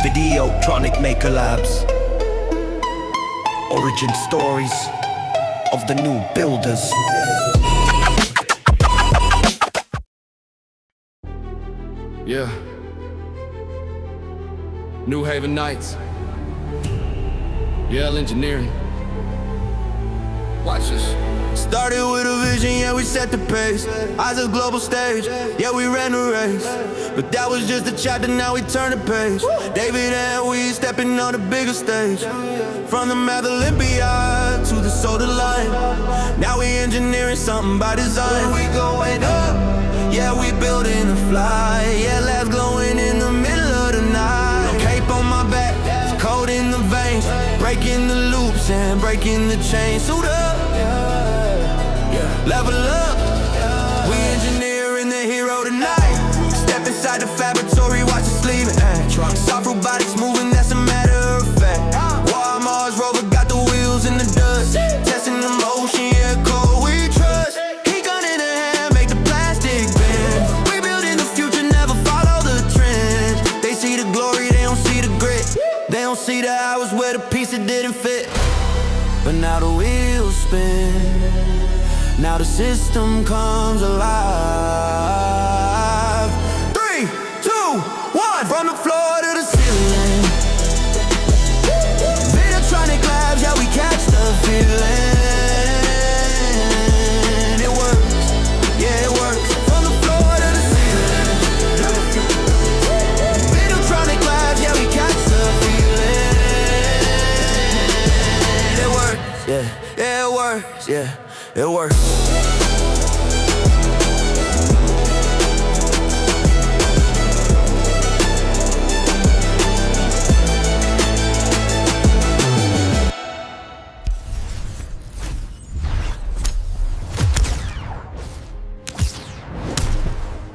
VideotronicMaker LABS. Origin stories of the new builders. Yeah. New Haven Nights. Yale Engineering. Watch this. Started with a vision, yeah, we set the pace. Eyes on global stage, yeah, we ran the race. But that was just a chapter, now we turn the page. David Antwi stepping on the bigger stage. From the math Olympiad to the soda line. Now we engineering something by design. We going up, yeah, we building a fly. Yeah, labs glowing in the middle of the night. Cape on my back, it's cold in the veins. Breaking the loops and breaking the chains. Suit up, level up, we engineering the hero tonight. Step inside the Faboratory, watch it sleeving. Soft robotics moving, that's a matter of fact. Mars Rover got the wheels in the dust. Testing the motion, yeah, cold we trust. He gun in the hand, make the plastic bend. We building the future, never follow the trends. They see the glory, they don't see the grit. They don't see the hours where the piece it didn't fit. But now the wheels spin. Now the system comes alive. 3, 2, 1. From the floor to the ceiling. Videotronic LABS, yeah, we catch the feeling. It works, yeah, it works. From the floor to the ceiling. Videotronic LABS, yeah, we catch the feeling. It works, yeah, it works, yeah. It works.